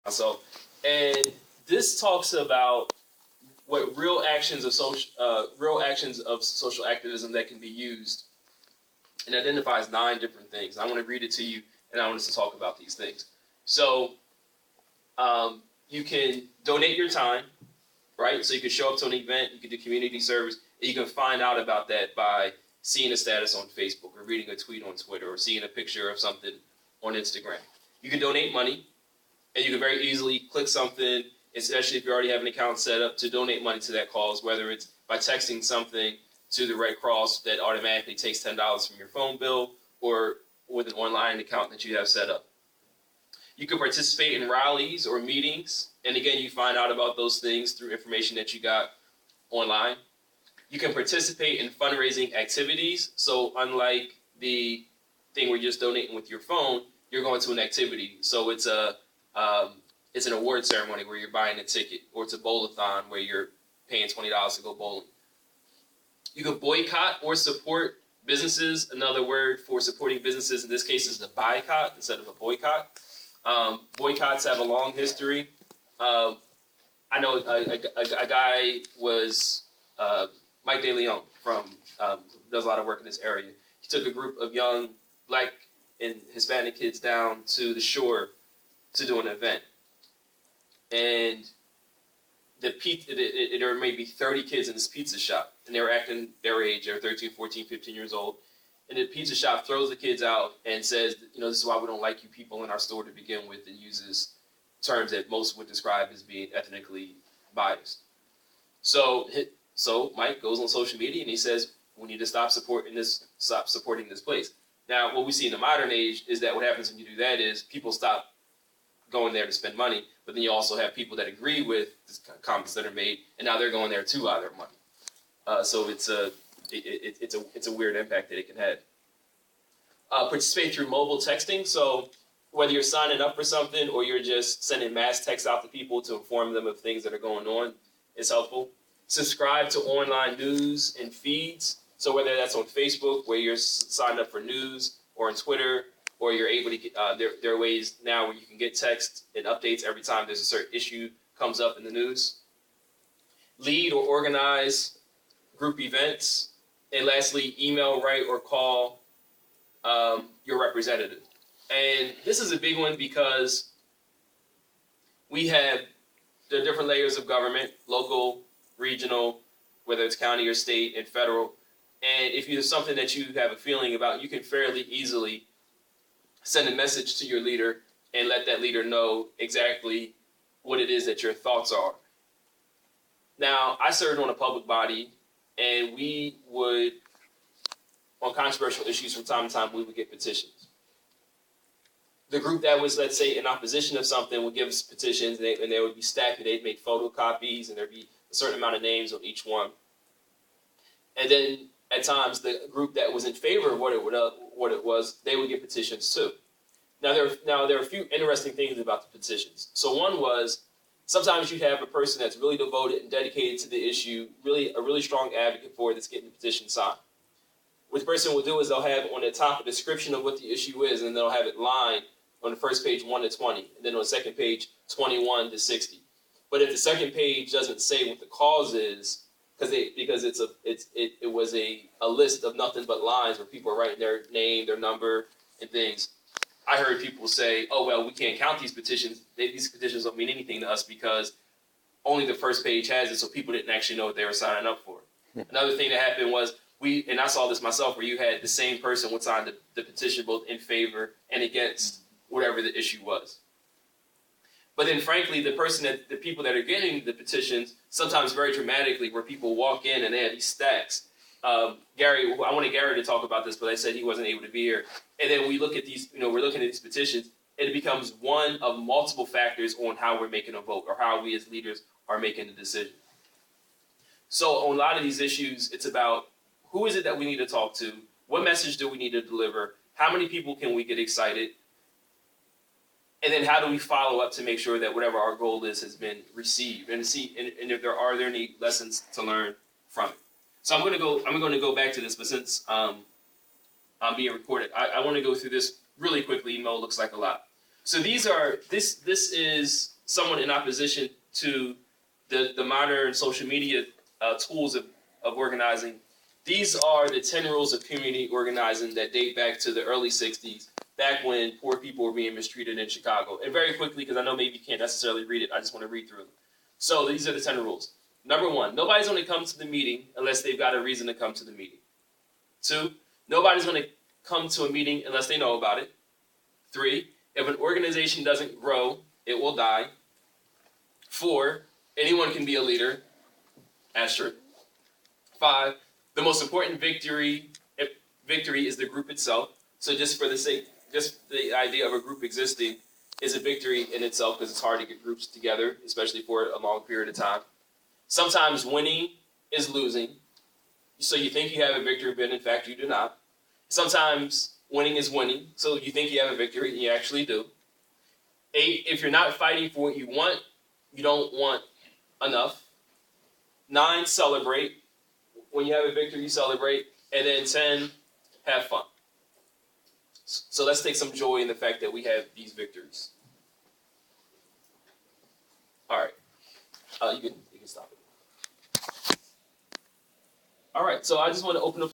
myself, and this talks about what real actions of social activism that can be used, and identifies 9 different things. I want to read it to you, and I want us to talk about these things. So, you can donate your time, right? So you can show up to an event, you can do community service, and you can find out about that by seeing a status on Facebook or reading a tweet on Twitter or seeing a picture of something on Instagram. You can donate money, and you can very easily click something, especially if you already have an account set up, to donate money to that cause, whether it's by texting something to the Red Cross that automatically takes $10 from your phone bill, or with an online account that you have set up. You can participate in rallies or meetings, and again, you find out about those things through information that you got online. You can participate in fundraising activities. So unlike the thing where you're just donating with your phone, you're going to an activity. So it's an award ceremony where you're buying a ticket, or it's a bowl-a-thon where you're paying $20 to go bowling. You can boycott or support businesses. Another word for supporting businesses in this case is the boycott instead of a boycott. Boycotts have a long history. I know a guy was Mike DeLeon does a lot of work in this area. He took a group of young Black and Hispanic kids down to the shore to do an event. And there were maybe 30 kids in this pizza shop, and they were acting their age. They were 13, 14, 15 years old. And the pizza shop throws the kids out and says, this is why we don't like you people in our store to begin with, and uses terms that most would describe as being ethnically biased. So Mike goes on social media and he says, we need to stop supporting this place. Now, what we see in the modern age is that what happens when you do that is people stop going there to spend money, but then you also have people that agree with the comments that are made, and now they're going there to buy their money. So it's a weird impact that it can have. Participate through mobile texting. So whether you're signing up for something or you're just sending mass texts out to people to inform them of things that are going on, is helpful. Subscribe to online news and feeds. So whether that's on Facebook, where you're signed up for news, or on Twitter, or you're able to get, there are ways now where you can get text and updates every time there's a certain issue comes up in the news. Lead or organize group events. And lastly, email, write, or call your representative. And this is a big one because we have the different layers of government, local, regional, whether it's county or state, and federal. And if there's something that you have a feeling about, you can fairly easily send a message to your leader and let that leader know exactly what it is that your thoughts are. Now, I served on a public body, and we would, on controversial issues from time to time, we would get petitions. The group that was, let's say, in opposition of something would give us petitions, and they would be stacked, and they'd make photocopies, and there'd be a certain amount of names on each one. And then at times, the group that was in favor of what it was, they would get petitions too. Now there are a few interesting things about the petitions. So one was, sometimes you have a person that's really devoted and dedicated to the issue, really a really strong advocate for it, that's getting the petition signed. What the person will do is they'll have on the top a description of what the issue is, and they'll have it lined on the first page 1 to 20, and then on the second page 21 to 60. But if the second page doesn't say what the cause is, because it was a list of nothing but lines where people are writing their name, their number, and things. I heard people say, "Oh well, we can't count these petitions. These petitions don't mean anything to us because only the first page has it, so people didn't actually know what they were signing up for." Another thing that happened was and I saw this myself, where you had the same person would sign the petition both in favor and against whatever the issue was. But then, frankly, the people that are getting the petitions, sometimes very dramatically, where people walk in and they have these stacks. Gary, I wanted Gary to talk about this, but I said he wasn't able to be here. And then we look at these, we're looking at these petitions, and it becomes one of multiple factors on how we're making a vote or how we as leaders are making a decision. So on a lot of these issues, it's about who is it that we need to talk to? What message do we need to deliver? How many people can we get excited? And then how do we follow up to make sure that whatever our goal is has been received, and see and if there are any lessons to learn from it. So I'm going to go back to this, but since I'm being recorded, I want to go through this really quickly, even though it looks like a lot. So this is somewhat in opposition to the modern social media tools of organizing. These are the 10 rules of community organizing that date back to the early 60s, back when poor people were being mistreated in Chicago. And very quickly, because I know maybe you can't necessarily read it, I just want to read through them. So these are the 10 rules. Number 1, nobody's going to come to the meeting unless they've got a reason to come to the meeting. 2, nobody's going to come to a meeting unless they know about it. 3, if an organization doesn't grow, it will die. 4, anyone can be a leader. Asterisk. 5, the most important victory is the group itself. So just the idea of a group existing is a victory in itself, because it's hard to get groups together, especially for a long period of time. Sometimes winning is losing. So you think you have a victory, but in fact you do not. Sometimes winning is winning. So you think you have a victory, and you actually do. 8, if you're not fighting for what you want, you don't want enough. 9, celebrate. When you have a victory, you celebrate. And then 10, have fun. So let's take some joy in the fact that we have these victories. All right. You can stop it. All right. So I just want to open up